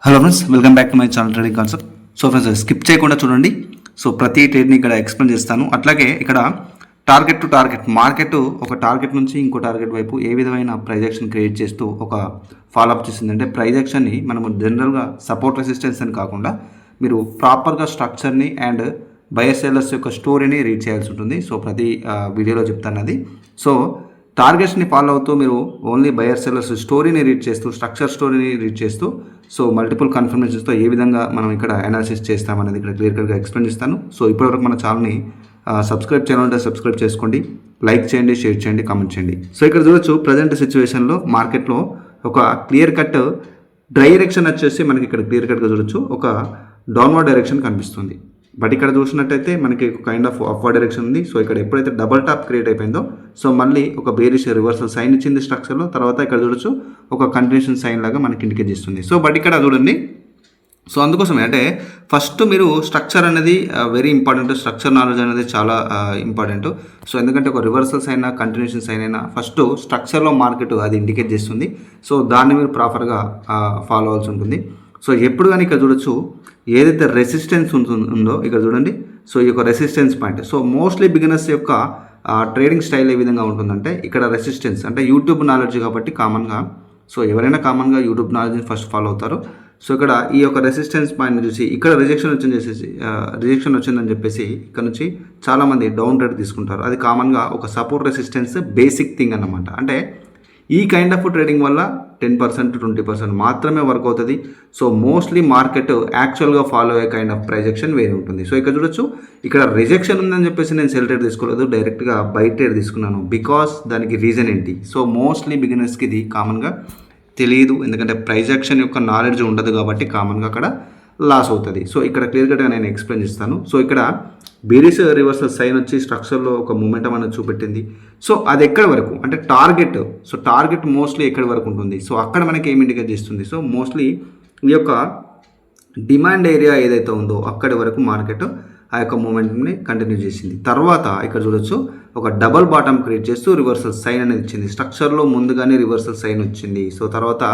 Hello friends, welcome back to my channel trading concept. So friends, skip చేయకుండా చూడండి. So ప్రతి ట్రేడ్ని ఇక్కడ explain చేస్తాను. అట్లాగే ఇక్కడ టార్గెట్ టు టార్గెట్ మార్కెట్ ఒక టార్గెట్ నుంచి ఇంకో టార్గెట్ వైపు ఏ విధమైన ప్రైజ్ యాక్షన్ క్రియేట్ చేస్తూ ఒక ఫాలోఅప్ చేసింది. అంటే ప్రైజ్ యాక్షన్ని మనము జనరల్గా సపోర్ట్ రెసిస్టెన్స్ అని కాకుండా మీరు ప్రాపర్గా స్ట్రక్చర్ని అండ్ బయర్ సెల్లర్స్ యొక్క స్టోరీని రీడ్ చేయాల్సి ఉంటుంది. సో ప్రతి వీడియోలో చెప్తాను అది. సో టార్గెట్స్ని ఫాలో అవుతూ మీరు ఓన్లీ బయర్ సెల్లర్స్ స్టోరీని రీడ్ చేస్తూ స్ట్రక్చర్ స్టోరీని రీడ్ చేస్తూ సో మల్టిపుల్ కన్ఫర్మేషన్స్తో ఏ విధంగా మనం ఇక్కడ అనాలిసిస్ చేస్తామనేది ఇక్కడ క్లియర్ కట్గా ఎక్స్ప్లెయిన్ చేస్తాను. సో ఇప్పటివరకు మన ఛానల్ని సబ్స్క్రైబ్ చేయాలంటే సబ్స్క్రైబ్ చేసుకోండి, లైక్ చేయండి, షేర్ చేయండి, కామెంట్ చేయండి. సో ఇక్కడ చూడొచ్చు ప్రజెంట్ సిచ్యువేషన్లో మార్కెట్లో ఒక క్లియర్ కట్ డైరెక్షన్ వచ్చేసి మనకి ఇక్కడ క్లియర్ కట్గా చూడొచ్చు ఒక డౌన్వర్డ్ డైరెక్షన్ కనిపిస్తుంది. బట్ ఇక్కడ చూసినట్టయితే మనకి కైండ్ ఆఫ్ అప్వర్డ్ డైరెక్షన్ ఉంది. సో ఇక్కడ ఎప్పుడైతే డబల్ టాప్ క్రియేట్ అయిపోయిందో సో మళ్ళీ ఒక బేరిష్ రివర్సల్ సైన్ ఇచ్చింది స్ట్రక్చర్లో. తర్వాత ఇక్కడ చూడొచ్చు ఒక కంటిన్యూషన్ సైన్ లాగా మనకి ఇండికేట్ చేస్తుంది. సో బట్ ఇక్కడ చూడండి, సో అందుకోసమే అంటే ఫస్ట్ మీరు స్ట్రక్చర్ అనేది వెరీ ఇంపార్టెంట్. స్ట్రక్చర్ నాలెడ్జ్ అనేది చాలా ఇంపార్టెంట్. సో ఎందుకంటే ఒక రివర్సల్స్ అయినా కంటిన్యూషన్స్ అయినా ఫస్ట్ స్ట్రక్చర్లో మార్కెట్ అది ఇండికేట్ చేస్తుంది. సో దాన్ని మీరు ప్రాపర్గా ఫాలో అవ్వాల్సి ఉంటుంది. సో ఎప్పుడు కానీ ఇక్కడ చూడొచ్చు ఏదైతే రెసిస్టెన్స్ ఉందో ఇక్కడ చూడండి. సో ఈ యొక్క resistance point, so mostly beginners యొక్క ట్రేడింగ్ స్టైల్ ఏ విధంగా ఉంటుందంటే ఇక్కడ రెసిస్టెన్స్ అంటే యూట్యూబ్ నాలెడ్జ్ కాబట్టి కామన్గా సో ఎవరైనా కామన్గా యూట్యూబ్ నాలెడ్జ్ని ఫస్ట్ ఫాలో అవుతారు. సో ఇక్కడ ఈ యొక్క రెసిస్టెన్స్ పాయింట్ని చూసి ఇక్కడ రిజెక్షన్ వచ్చిందని చెప్పేసి ఇక్కడ నుంచి చాలామంది డౌన్ ట్రేడ్ తీసుకుంటారు. అది కామన్గా ఒక సపోర్ట్ రెసిస్టెన్స్ బేసిక్ థింగ్ అన్నమాట. అంటే ఈ కైండ్ ఆఫ్ ట్రేడింగ్ వల్ల 10% to 20% మాత్రమే వర్క్ అవుతుంది. సో మోస్ట్లీ మార్కెట్ యాక్చువల్గా ఫాలో అయ్యే కైండ్ ఆఫ్ ప్రైజెక్షన్ వేరే ఉంటుంది. సో ఇక్కడ చూడొచ్చు ఇక్కడ రిజెక్షన్ ఉందని చెప్పేసి నేను సెల్ ట్రేడ్ తీసుకోలేదు, డైరెక్ట్గా బై ట్రేడ్ తీసుకున్నాను. బికాస్ దానికి రీజన్ ఏంటి? సో మోస్ట్లీ బిగినర్స్కి ఇది కామన్గా తెలియదు, ఎందుకంటే ప్రైజెక్షన్ యొక్క నాలెడ్జ్ ఉండదు కాబట్టి కామన్గా అక్కడ లాస్ అవుతుంది. సో ఇక్కడ క్లియర్ కట్గా నేను ఎక్స్ప్లెయిన్ చేస్తాను. సో ఇక్కడ బేరిస్ రివర్సల్ సైన్ వచ్చి స్ట్రక్చర్లో ఒక మూమెంటం అనేది చూపెట్టింది. సో అది ఎక్కడి వరకు అంటే టార్గెట్, సో టార్గెట్ మోస్ట్లీ ఎక్కడి వరకు ఉంటుంది? సో అక్కడ మనకి ఏమి ఇండికేట్ చేస్తుంది? సో మోస్ట్లీ ఈ యొక్క డిమాండ్ ఏరియా ఏదైతే ఉందో అక్కడి వరకు మార్కెట్ ఆ యొక్క మూమెంట్ని కంటిన్యూ చేసింది. తర్వాత ఇక్కడ చూడొచ్చు ఒక డబల్ బాటమ్ క్రియేట్ చేస్తూ రివర్సల్ సైన్ అనేది ఇచ్చింది. స్ట్రక్చర్లో ముందుగానే రివర్సల్ సైన్ వచ్చింది. సో తర్వాత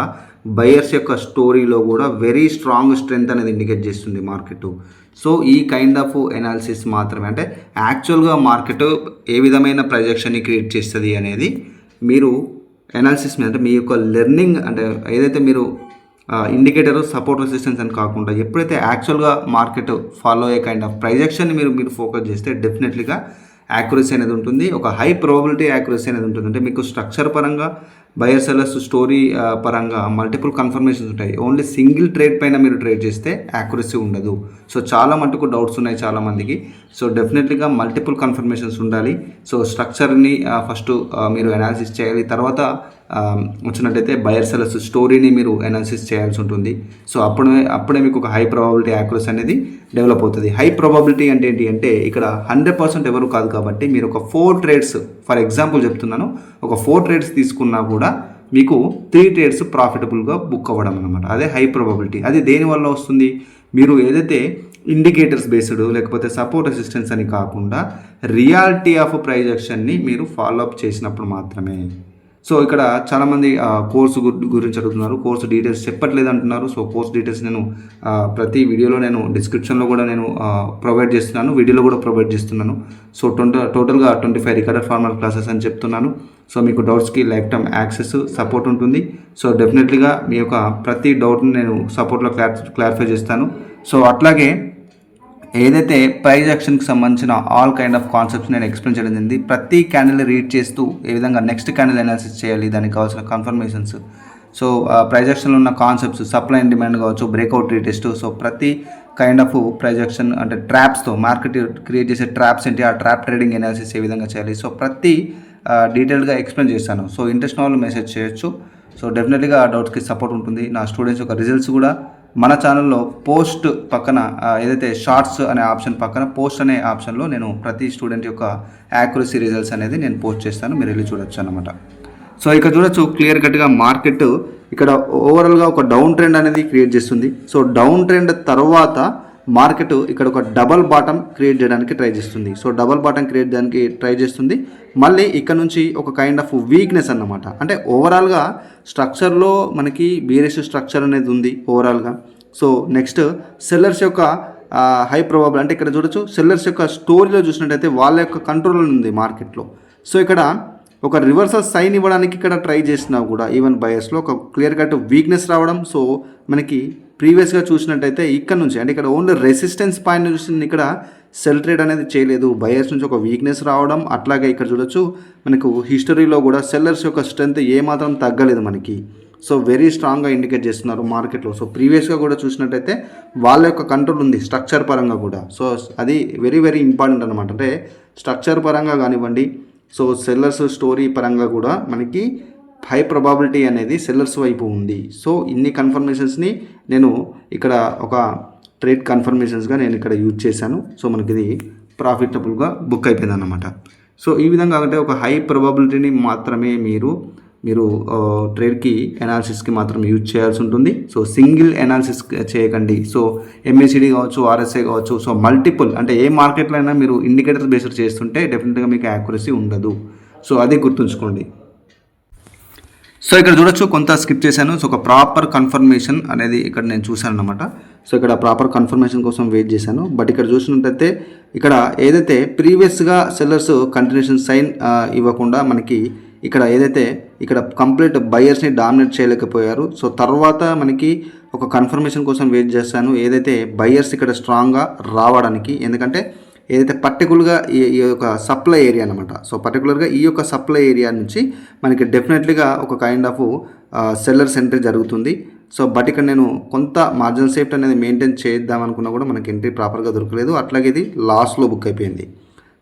బయర్స్ యొక్క స్టోరీలో కూడా వెరీ స్ట్రాంగ్ స్ట్రెంగ్త్ అనేది ఇండికేట్ చేస్తుంది మార్కెట్. సో ఈ కైండ్ ఆఫ్ ఎనాలిసిస్ మాత్రమే అంటే యాక్చువల్గా మార్కెట్ ఏ విధమైన ప్రొజెక్షన్ని క్రియేట్ చేస్తుంది అనేది మీరు ఎనాలిసిస్ మీద అంటే మీ యొక్క లెర్నింగ్ అంటే ఏదైతే మీరు ఇండికేటర్ సపోర్ట్ రెసిస్టెన్స్ అని కాకుండా ఎప్పుడైతే యాక్చువల్గా మార్కెట్ ఫాలో అయ్యే కైండ్ ఆఫ్ ప్రైజెక్షన్ని మీరు ఫోకస్ చేస్తే డెఫినెట్లీగా యాక్యురసీ అనేది ఉంటుంది. ఒక హై ప్రాబబిలిటీ యాక్యురసీ అనేది ఉంటుంది. అంటే మీకు స్ట్రక్చర్ పరంగా బయర్ సెల్లర్స్ స్టోరీ పరంగా మల్టిపుల్ కన్ఫర్మేషన్స్ ఉంటాయి. ఓన్లీ సింగిల్ ట్రేడ్ పైన మీరు ట్రేడ్ చేస్తే యాక్యురసీ ఉండదు. సో చాలా మటుకు డౌట్స్ ఉన్నాయి చాలామందికి. సో డెఫినెట్లీగా మల్టిపుల్ కన్ఫర్మేషన్స్ ఉండాలి. సో స్ట్రక్చర్ని ఫస్ట్ మీరు అనాలిసిస్ చేయాలి. తర్వాత వచ్చినట్టయితే బయర్ సెల్లర్స్ స్టోరీని మీరు అనాలిసిస్ చేయాల్సి ఉంటుంది. సో అప్పుడే మీకు ఒక హై ప్రాబబిలిటీ యాక్యురసీ అనేది డెవలప్ అవుతుంది. హై ప్రాబబిలిటీ అంటే ఏంటి అంటే ఇక్కడ 100% ఎవరు కాదు కాబట్టి మీరు ఒక 4 ట్రేడ్స్ ఫర్ ఎగ్జాంపుల్ చెప్తున్నాను, ఒక 4 ట్రేడ్స్ తీసుకున్నా కూడా మీకు 3 ట్రేడ్స్ ప్రాఫిటబుల్గా బుక్ అవ్వడం అనమాట. అదే హై ప్రాబబిలిటీ. అది దేనివల్ల వస్తుంది? మీరు ఏదైతే ఇండికేటర్స్ బేస్డ్ లేకపోతే సపోర్ట్ రెసిస్టెన్స్ అని కాకుండా రియాలిటీ ఆఫ్ ప్రైజ్ యాక్షన్ని మీరు ఫాలో అప్ చేసినప్పుడు మాత్రమే. సో ఇక్కడ చాలామంది కోర్సు గురించి అడుగుతున్నారు, కోర్సు డీటెయిల్స్ చెప్పట్లేదు అంటున్నారు. సో కోర్స్ డీటెయిల్స్ నేను ప్రతి వీడియోలో నేను డిస్క్రిప్షన్లో కూడా నేను ప్రొవైడ్ చేస్తున్నాను, వీడియోలో కూడా ప్రొవైడ్ చేస్తున్నాను. సో టోటల్గా 25 రికార్డెడ్ ఫార్మల్ క్లాసెస్ అని చెప్తున్నాను. సో మీకు డౌట్స్కి లైఫ్ టైమ్ యాక్సెస్ సపోర్ట్ ఉంటుంది. సో డెఫినెట్లీగా మీ యొక్క ప్రతి డౌట్ని నేను సపోర్ట్లో క్లారిఫై చేస్తాను. సో అట్లాగే ఏదైతే ప్రైజ్ యాక్షన్కి సంబంధించిన ఆల్ కైండ్ ఆఫ్ కాన్సెప్ట్స్ నేను ఎక్స్ప్లెయిన్ చేయడం జరిగింది. ప్రతి క్యాండిల్ రీడ్ చేస్తూ ఏ విధంగా నెక్స్ట్ క్యాండిల్ అనాలిసిస్ చేయాలి, దానికి కావాల్సిన కన్ఫర్మేషన్స్, సో ప్రైజ్ యాక్షన్లో ఉన్న కాన్సెప్ట్స్, సప్లై అండ్ డిమాండ్ కావచ్చు, బ్రేక్అవుట్ రీటెస్ట్, సో ప్రతి కైండ్ ఆఫ్ ప్రైజ్ యాక్షన్ అంటే ట్రాప్స్తో మార్కెట్ క్రియేట్ చేసే ట్రాప్స్ ఏంటి, ఆ ట్రాప్ ట్రేడింగ్ అనాలిసిస్ ఏ విధంగా చేయాలి, సో ప్రతి డీటెయిల్గా ఎక్స్ప్లెయిన్ చేస్తాను. సో ఇంట్రెస్ట్ వాళ్ళు మెసేజ్ చేయొచ్చు. సో డెఫినెట్లీగా ఆ డౌట్స్కి సపోర్ట్ ఉంటుంది. నా స్టూడెంట్స్ యొక్క రిజల్ట్స్ కూడా మన ఛానల్లో పోస్ట్ పక్కన ఏదైతే షార్ట్స్ అనే ఆప్షన్ పక్కన పోస్ట్ అనే ఆప్షన్లో నేను ప్రతి స్టూడెంట్ యొక్క యాక్యురసీ రిజల్ట్స్ అనేది నేను పోస్ట్ చేస్తాను, మీరు వెళ్ళి చూడొచ్చు అనమాట. సో ఇక్కడ చూడొచ్చు క్లియర్ కట్గా మార్కెట్ ఇక్కడ ఓవరాల్గా ఒక డౌన్ ట్రెండ్ అనేది క్రియేట్ చేస్తుంది. సో డౌన్ ట్రెండ్ తర్వాత మార్కెట్ ఇక్కడ ఒక డబల్ బాటమ్ క్రియేట్ చేయడానికి ట్రై చేస్తుంది. సో డబల్ బాటమ్ క్రియేట్ చేయడానికి ట్రై చేస్తుంది. మళ్ళీ ఇక్కడ నుంచి ఒక కైండ్ ఆఫ్ వీక్నెస్ అన్నమాట. అంటే ఓవరాల్గా స్ట్రక్చర్లో మనకి బీఆర్ఎస్ స్ట్రక్చర్ అనేది ఉంది ఓవరాల్గా. సో నెక్స్ట్ సెల్లర్స్ యొక్క హై ప్రాబబుల్ అంటే ఇక్కడ చూడొచ్చు సెల్లర్స్ యొక్క స్టోరీలో చూసినట్టయితే వాళ్ళ యొక్క కంట్రోల్ ఉంది మార్కెట్లో. సో ఇక్కడ ఒక రివర్సల్ సైన్ ఇవ్వడానికి ఇక్కడ ట్రై చేసినా కూడా ఈవెన్ బయర్స్లో ఒక క్లియర్ కట్ వీక్నెస్ రావడం. సో మనకి ప్రీవియస్గా చూసినట్టయితే ఇక్కడ నుంచి అంటే ఇక్కడ ఓన్లీ రెసిస్టెన్స్ పాయింట్ నుంచి ఇక్కడ సెల్ ట్రేడ్ అనేది చేయలేదు, బయర్స్ నుంచి ఒక వీక్నెస్ రావడం. అట్లాగే ఇక్కడ చూడొచ్చు మనకు హిస్టరీలో కూడా సెల్లర్స్ యొక్క స్ట్రెంత్ ఏమాత్రం తగ్గలేదు మనకి. సో వెరీ స్ట్రాంగ్గా ఇండికేట్ చేస్తున్నారు మార్కెట్లో. సో ప్రీవియస్గా కూడా చూసినట్టయితే వాళ్ళ యొక్క కంట్రోల్ ఉంది స్ట్రక్చర్ పరంగా కూడా. సో అది వెరీ వెరీ ఇంపార్టెంట్ అనమాట. అంటే స్ట్రక్చర్ పరంగా కానివ్వండి, సో సెల్లర్స్ స్టోరీ పరంగా కూడా మనకి హై ప్రాబబిలిటీ అనేది సెల్లర్స్ వైపు ఉంది. సో ఇన్ని కన్ఫర్మేషన్స్ని నేను ఇక్కడ ఒక ట్రేడ్ కన్ఫర్మేషన్స్గా నేను ఇక్కడ యూజ్ చేశాను. సో మనకి ఇది ప్రాఫిటబుల్గా బుక్ అయిపోయింది అన్నమాట. సో ఈ విధంగా అంటే ఒక హై ప్రాబబిలిటీని మాత్రమే మీరు ట్రేడ్కి అనాలిసిస్కి మాత్రం యూజ్ చేయాల్సి ఉంటుంది. సో సింగిల్ అనాలిసిస్ చేయకండి. సో ఎంఏసిడి కావచ్చు, ఆర్ఎస్ఐ కావచ్చు, సో మల్టిపుల్ అంటే ఏ మార్కెట్లో అయినా మీరు ఇండికేటర్స్ బేస్డ్ చేస్తుంటే డెఫినెట్గా మీకు యాక్యురసీ ఉండదు. సో అది గుర్తుంచుకోండి. సో ఇక్కడ చూడొచ్చు కొంత స్కిప్ చేశాను. సో ఒక ప్రాపర్ కన్ఫర్మేషన్ అనేది ఇక్కడ నేను చూశాను అనమాట. సో ఇక్కడ ప్రాపర్ కన్ఫర్మేషన్ కోసం వెయిట్ చేశాను. బట్ ఇక్కడ చూసినట్టయితే ఇక్కడ ఏదైతే ప్రీవియస్గా సెల్లర్స్ కంటిన్యూషన్ సైన్ ఇవ్వకుండా మనకి ఇక్కడ ఏదైతే ఇక్కడ కంప్లీట్ బయర్స్ని డామినేట్ చేయలేకపోయారు. సో తర్వాత మనకి ఒక కన్ఫర్మేషన్ కోసం వెయిట్ చేశాను ఏదైతే బయర్స్ ఇక్కడ స్ట్రాంగ్గా రావడానికి. ఎందుకంటే ఏదైతే పర్టికులర్గా ఈ యొక్క సప్లై ఏరియా అనమాట. సో పర్టికులర్గా ఈ యొక్క సప్లై ఏరియా నుంచి మనకి డెఫినెట్లీగా ఒక కైండ్ ఆఫ్ సెల్లర్స్ ఎంట్రీ జరుగుతుంది. సో బట్ ఇక్కడ నేను కొంత మార్జినల్ సేఫ్టీ అనేది మెయింటైన్ చేద్దాం అనుకున్నా కూడా మనకి ఎంట్రీ ప్రాపర్గా దొరకలేదు. అట్లాగే ఇది లాస్లో బుక్ అయిపోయింది.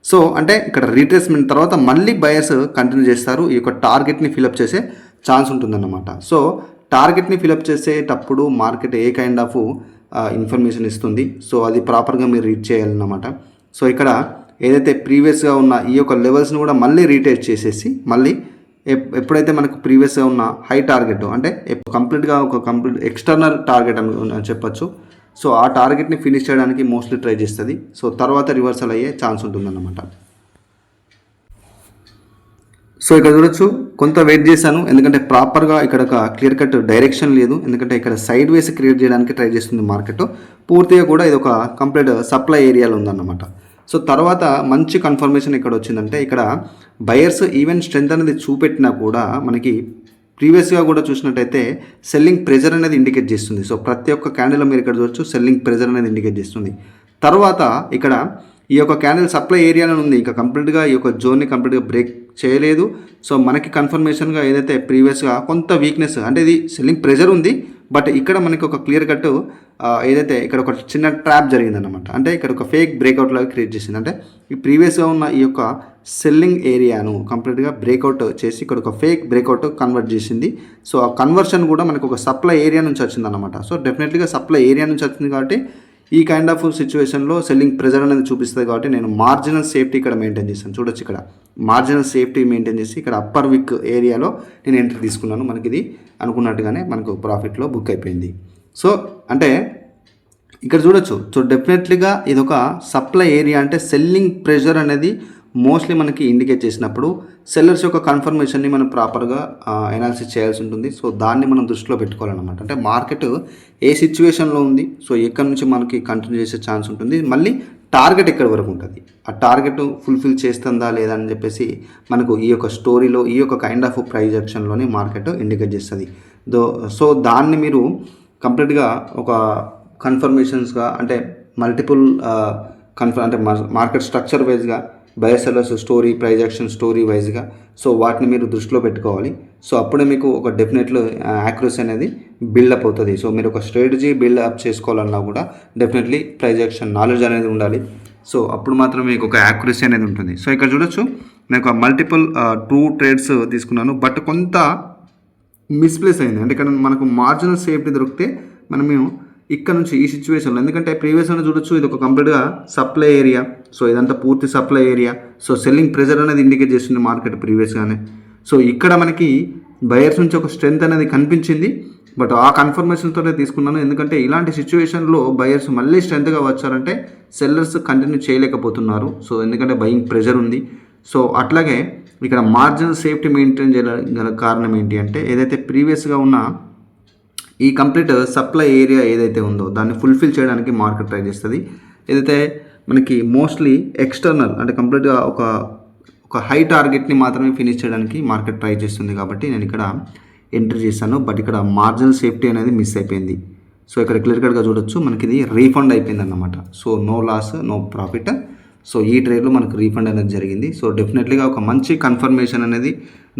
సో అంటే ఇక్కడ రీట్రేస్మెంట్ తర్వాత మళ్ళీ బయర్స్ కంటిన్యూ చేస్తారు, ఈ యొక్క టార్గెట్ని ఫిలప్ చేసే ఛాన్స్ ఉంటుందన్నమాట. సో టార్గెట్ని ఫిలప్ చేసేటప్పుడు market A kind of information ఇస్తుంది, సో అది ప్రాపర్గా మీరు రీడ్ చేయాలన్నమాట. సో ఇక్కడ ఏదైతే ప్రీవియస్గా ఉన్న ఈ యొక్క లెవెల్స్ని కూడా మళ్ళీ రీటెస్ట్ చేసేసి మళ్ళీ ఎప్పుడైతే మనకు ప్రీవియస్గా ఉన్న హై టార్గెట్ అంటే కంప్లీట్గా ఒక కంప్లీట్ ఎక్స్టర్నల్ టార్గెట్ అని చెప్పచ్చు. సో ఆ టార్గెట్ని ఫినిష్ చేయడానికి మోస్ట్లీ ట్రై చేస్తుంది. సో తర్వాత రివర్సల్ అయ్యే ఛాన్స్ ఉంటుందన్నమాట. సో ఇక్కడ చూడొచ్చు కొంత వెయిట్ చేశాను, ఎందుకంటే ప్రాపర్గా ఇక్కడ ఒక క్లియర్ కట్ డైరెక్షన్ లేదు. ఎందుకంటే ఇక్కడ సైడ్ వేస్ క్రియేట్ చేయడానికి ట్రై చేస్తుంది మార్కెట్. పూర్తిగా కూడా ఇది ఒక కంప్లీట్ సప్లై ఏరియాలో ఉందన్నమాట. సో తర్వాత మంచి కన్ఫర్మేషన్ ఇక్కడ వచ్చిందంటే ఇక్కడ బయర్స్ ఈవెన్ స్ట్రెంత్ అనేది చూపెట్టినా కూడా మనకి ప్రీవియస్గా కూడా చూసినట్టయితే సెల్లింగ్ ప్రెజర్ అనేది ఇండికేట్ చేస్తుంది. సో ప్రతి ఒక్క క్యాండిల్లో మీరు ఇక్కడ చూడొచ్చు సెల్లింగ్ ప్రెజర్ అనేది ఇండికేట్ చేస్తుంది. తర్వాత ఇక్కడ ఈ యొక్క క్యాండిల్ సప్లై ఏరియాలో ఉంది, ఇంకా కంప్లీట్గా ఈ యొక్క జోన్ని కంప్లీట్గా బ్రేక్ చేయలేదు. సో మనకి కన్ఫర్మేషన్గా ఏదైతే ప్రీవియస్గా కొంత వీక్నెస్ అంటే ఇది సెల్లింగ్ ప్రెజర్ ఉంది, బట్ ఇక్కడ మనకి ఒక క్లియర్ కట్ ఏదైతే ఇక్కడ ఒక చిన్న ట్రాప్ జరిగిందన్నమాట. అంటే ఇక్కడ ఒక ఫేక్ బ్రేక్అవుట్ లాగా క్రియేట్ చేసింది. అంటే ఈ ప్రీవియస్గా ఉన్న ఈ యొక్క సెల్లింగ్ ఏరియాను కంప్లీట్గా బ్రేక్అవుట్ చేసి ఇక్కడ ఒక ఫేక్ బ్రేక్అవుట్ కన్వర్ట్ చేసింది. సో ఆ కన్వర్షన్ కూడా మనకు ఒక సప్లై ఏరియా నుంచి వచ్చిందన్నమాట. సో డెఫినెట్లీగా సప్లై ఏరియా నుంచి వచ్చింది కాబట్టి ఈ కైండ్ ఆఫ్ సిచ్యువేషన్లో సెల్లింగ్ ప్రెజర్ అనేది చూపిస్తుంది. కాబట్టి నేను మార్జినల్ సేఫ్టీ ఇక్కడ మెయింటైన్ చేస్తాను. చూడొచ్చు ఇక్కడ మార్జినల్ సేఫ్టీ మెయింటైన్ చేసి ఇక్కడ అప్పర్ విక్ ఏరియాలో నేను ఎంట్రీ తీసుకున్నాను. మనకి ఇది అనుకున్నట్టుగానే మనకు ప్రాఫిట్లో బుక్ అయిపోయింది. సో అంటే ఇక్కడ చూడొచ్చు. సో డెఫినెట్లీగా ఇది ఒక సప్లై ఏరియా అంటే సెల్లింగ్ ప్రెషర్ అనేది మోస్ట్లీ మనకి ఇండికేట్ చేసినప్పుడు సెల్లర్స్ యొక్క కన్ఫర్మేషన్ని మనం ప్రాపర్గా అనాలిసిస్ చేయాల్సి ఉంటుంది. సో దాన్ని మనం దృష్టిలో పెట్టుకోవాలన్నమాట. అంటే మార్కెట్ ఏ సిచ్యువేషన్లో ఉంది, సో ఎక్కడి నుంచి మనకి కంటిన్యూ చేసే ఛాన్స్ ఉంటుంది, మళ్ళీ టార్గెట్ ఎక్కడి వరకు ఉంటుంది, ఆ టార్గెట్ ఫుల్ఫిల్ చేస్తుందా లేదా అని చెప్పేసి మనకు ఈ యొక్క స్టోరీలో ఈ యొక్క కైండ్ ఆఫ్ ప్రైజ్ యాక్షన్లోనే మార్కెట్ ఇండికేట్ చేస్తుంది. సో దాన్ని మీరు కంప్లీట్గా ఒక కన్ఫర్మేషన్స్గా అంటే మల్టిపుల్ అంటే మార్కెట్ స్ట్రక్చర్ వైజ్గా buyer sellers story, price action story వైజ్గా సో వాటిని మీరు దృష్టిలో పెట్టుకోవాలి. సో అప్పుడే మీకు ఒక డెఫినెట్లో యాక్యురసీ అనేది బిల్డప్ అవుతుంది. సో మీరు ఒక స్ట్రాటజీ బిల్డప్ చేసుకోవాలన్నా కూడా డెఫినెట్లీ ప్రైజ్ యాక్షన్ నాలెడ్జ్ అనేది ఉండాలి. సో అప్పుడు మాత్రం మీకు ఒక యాక్యురసీ అనేది ఉంటుంది. సో ఇక్కడ చూడొచ్చు నేను మల్టిపుల్ ట్రూ ట్రేడ్స్ తీసుకున్నాను, బట్ కొంత మిస్ప్లేస్ అయింది. అంటే ఇక్కడ మనకు మార్జినల్ సేఫ్టీ దొరికితే మనము ఇక్కడ నుంచి ఈ సిచ్యువేషన్లో, ఎందుకంటే ప్రీవియస్గా చూడొచ్చు ఇది ఒక కంప్లీట్గా సప్లై ఏరియా. సో ఇదంతా పూర్తి supply area. So selling pressure అనేది ఇండికేట్ చేస్తుంది మార్కెట్ ప్రీవియస్గానే. సో ఇక్కడ మనకి బయర్స్ నుంచి ఒక స్ట్రెంత్ అనేది కనిపించింది, బట్ ఆ కన్ఫర్మేషన్తోనే తీసుకున్నాను. ఎందుకంటే ఇలాంటి సిచ్యువేషన్లో బయర్స్ మళ్ళీ స్ట్రెంత్గా వచ్చారంటే సెల్లర్స్ కంటిన్యూ చేయలేకపోతున్నారు. సో ఎందుకంటే బయింగ్ ప్రెజర్ ఉంది. సో అట్లాగే ఇక్కడ మార్జినల్ సేఫ్టీ మెయింటైన్ చేయగల కారణం ఏంటి అంటే ఏదైతే ప్రీవియస్గా ఉన్న ఈ కంప్లీట్ సప్లై ఏరియా ఏదైతే ఉందో దాన్ని ఫుల్ఫిల్ చేయడానికి మార్కెట్ ట్రై చేస్తుంది. ఏదైతే మనకి మోస్ట్లీ ఎక్స్టర్నల్ అంటే కంప్లీట్గా ఒక హై టార్గెట్ని మాత్రమే ఫినిష్ చేయడానికి మార్కెట్ ట్రై చేస్తుంది. కాబట్టి నేను ఇక్కడ ఎంట్రీ చేశాను. బట్ ఇక్కడ మార్జినల్ సేఫ్టీ అనేది మిస్ అయిపోయింది. సో ఇక్కడ క్లియర్ కట్గా చూడొచ్చు, మనకి ఇది రీఫండ్ అయిపోయింది అన్నమాట. So no loss no profit. So ఈ ట్రేడ్లో మనకు రీఫండ్ అనేది జరిగింది. సో డెఫినెట్లీగా ఒక మంచి కన్ఫర్మేషన్ అనేది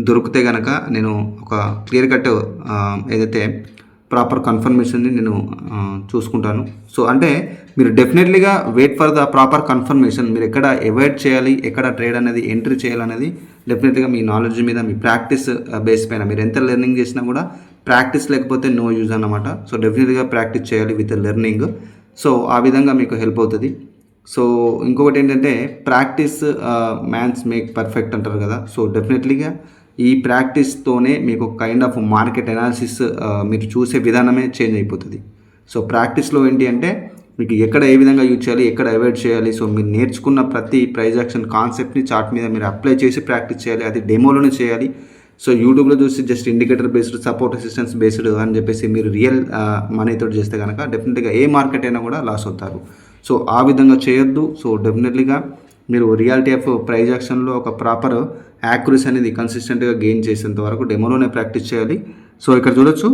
దొరికితే కనుక నేను ఒక క్లియర్ కట్ ఏదైతే ప్రాపర్ కన్ఫర్మేషన్ని నేను చూసుకుంటాను. సో అంటే మీరు డెఫినెట్లీగా wait for the proper confirmation. మీరు ఎక్కడ అవాయిడ్ చేయాలి, ఎక్కడ ట్రేడ్ అనేది ఎంట్రీ చేయాలనేది డెఫినెట్గా మీ నాలెడ్జ్ మీద, మీ ప్రాక్టీస్ బేస్ పైన. మీరు ఎంత లెర్నింగ్ చేసినా కూడా ప్రాక్టీస్ లేకపోతే నో యూజ్ అన్నమాట. సో డెఫినెట్గా ప్రాక్టీస్ చేయాలి విత్ లెర్నింగ్. సో ఆ విధంగా మీకు హెల్ప్ అవుతుంది. సో ఇంకొకటి ఏంటంటే ప్రాక్టీస్ మ్యాన్స్ మేక్ పర్ఫెక్ట్ అంటారు కదా. సో డెఫినెట్లీగా ఈ ప్రాక్టీస్తోనే మీకు కైండ్ ఆఫ్ మార్కెట్ అనాలిసిస్ మీరు చూసే విధానమే చేంజ్ అయిపోతుంది. సో ప్రాక్టీస్లో ఏంటి అంటే మీకు ఎక్కడ ఏ విధంగా యూజ్ చేయాలి, ఎక్కడ అవాయిడ్ చేయాలి. సో మీరు నేర్చుకున్న ప్రతి ప్రైజ్ యాక్షన్ కాన్సెప్ట్ని చార్ట్ మీద మీరు అప్లై చేసి ప్రాక్టీస్ చేయాలి. అది డెమోలోనే చేయాలి. సో యూట్యూబ్లో చూసి just indicator based, support resistance based అని చెప్పేసి మీరు రియల్ మనీతో చేస్తే కనుక డెఫినెట్గా ఏ మార్కెట్ అయినా కూడా లాస్ అవుతారు. సో ఆ విధంగా చేయొద్దు. సో డెఫినెట్లీగా మీరు రియాలిటీ ఆఫ్ ప్రైజ్ యాక్షన్లో ఒక ప్రాపర్ యాక్యురసీ అనేది కన్సిస్టెంట్గా గెయిన్ చేసేంత వరకు డెమోలోనే ప్రాక్టీస్ చేయాలి. సో ఇక్కడ చూడొచ్చు,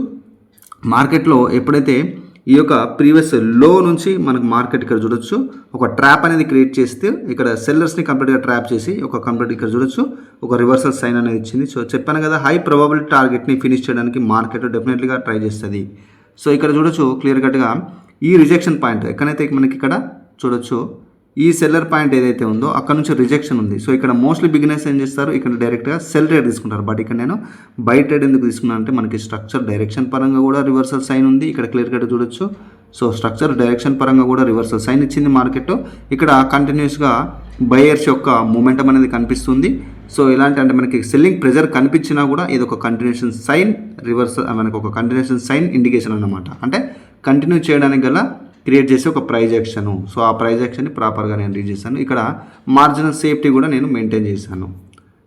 మార్కెట్లో ఎప్పుడైతే ఈ యొక్క ప్రీవియస్ లో నుంచి మనకు మార్కెట్ ఇక్కడ చూడొచ్చు ఒక ట్రాప్ అనేది క్రియేట్ చేస్తే ఇక్కడ సెల్లర్స్ని కంప్లీట్గా ట్రాప్ చేసి ఒక కంప్లీట్ ఇక్కడ చూడొచ్చు ఒక రివర్సల్ సైన్ అనేది ఇచ్చింది. సో చెప్పాను కదా, హై ప్రాబబిలిటీ టార్గెట్ని ఫినిష్ చేయడానికి మార్కెట్ డెఫినెట్లీగా ట్రై చేస్తుంది. సో ఇక్కడ చూడొచ్చు క్లియర్ కట్గా ఈ రిజెక్షన్ పాయింట్ ఎక్కడైతే మనకి ఇక్కడ చూడొచ్చు ఈ సెల్లర్ పాయింట్ ఏదైతే ఉందో అక్కడ నుంచి రిజెక్షన్ ఉంది. సో ఇక్కడ మోస్ట్లీ బిగినర్స్ ఏం చేస్తారు, ఇక్కడ డైరెక్ట్గా సెల్ ట్రేడ్ తీసుకుంటారు. బట్ ఇక్కడ నేను బై ట్రేడ్ ఎందుకు తీసుకున్నాను అంటే మనకి స్ట్రక్చర్ డైరెక్షన్ పరంగా కూడా రివర్సల్ సైన్ ఉంది. ఇక్కడ క్లియర్ కట్ చూడొచ్చు. సో స్ట్రక్చర్ డైరెక్షన్ పరంగా కూడా రివర్సల్ సైన్ ఇచ్చింది మార్కెట్. ఇక్కడ కంటిన్యూస్గా బయర్స్ యొక్క మూమెంటం అనేది కనిపిస్తుంది. సో ఇలాంటి అంటే మనకి సెల్లింగ్ ప్రెజర్ కనిపించినా కూడా ఇది ఒక కంటిన్యూషన్ సైన్, రివర్సల్ మనకు ఒక కంటిన్యూషన్ సైన్ ఇండికేషన్ అన్నమాట. అంటే కంటిన్యూ చేయడానికి గల క్రియేట్ చేసి ఒక ప్రైజ్ యాక్షను. సో ఆ ప్రైజ్ యాక్షన్ని ప్రాపర్గా నేను రీడ్ చేశాను. ఇక్కడ మార్జినల్ సేఫ్టీ కూడా నేను మెయింటైన్ చేశాను.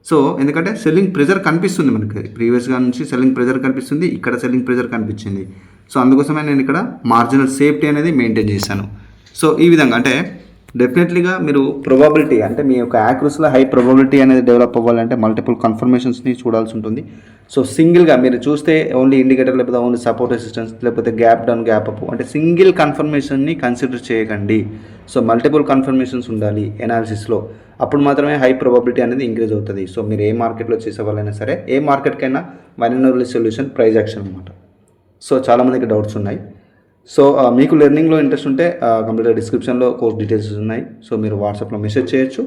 సో ఎందుకంటే సెల్లింగ్ ప్రెజర్ కనిపిస్తుంది, మనకి ప్రీవియస్గా నుంచి సెల్లింగ్ ప్రెజర్ కనిపిస్తుంది, ఇక్కడ సెల్లింగ్ ప్రెజర్ కనిపించింది. సో అందుకోసమే నేను ఇక్కడ మార్జినల్ సేఫ్టీ అనేది మెయింటైన్ చేశాను. సో ఈ విధంగా అంటే డెఫినెట్లీగా మీరు ప్రొబాబిలిటీ అంటే మీ యొక్క యాక్యురసీలో హై ప్రొబాబిలిటీ అనేది డెవలప్ అవ్వాలంటే మల్టిపుల్ కన్ఫర్మేషన్స్ని చూడాల్సి ఉంటుంది. సో సింగిల్గా మీరు చూస్తే ఓన్లీ ఇండికేటర్ లేకపోతే ఓన్లీ సపోర్ట్ రెసిస్టెన్స్ లేకపోతే గ్యాప్ డౌన్ గ్యాప్ అప్ అంటే సింగిల్ కన్ఫర్మేషన్ని కన్సిడర్ చేయకండి. సో మల్టిపుల్ కన్ఫర్మేషన్స్ ఉండాలి ఎనాలిసిస్లో, అప్పుడు మాత్రమే హై ప్రొబాబిలిటీ అనేది ఇంక్రీజ్ అవుతుంది. సో మీరు ఏ మార్కెట్లో చేసే వాళ్ళైనా సరే, ఏ మార్కెట్కైనా one and only solution price action అనమాట. సో చాలామందికి డౌట్స్ ఉన్నాయి. సో మీకు లెర్నింగ్లో ఇంట్రెస్ట్ ఉంటే కంప్లీట్గా డిస్క్రిప్షన్లో కోర్స్ డీటెయిల్స్ ఉన్నాయి. సో మీరు వాట్సాప్లో మెసేజ్ చేయొచ్చు.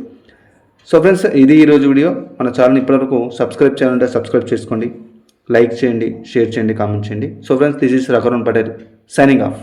సో ఫ్రెండ్స్, ఇది ఈరోజు వీడియో. మన ఛానల్ని ఇప్పటివరకు సబ్స్క్రైబ్ చేయాలంటే సబ్స్క్రైబ్ చేసుకోండి, లైక్ చేయండి, షేర్ చేయండి, కామెంట్ చేయండి. So friends, this is Raghuvaran Patel signing off.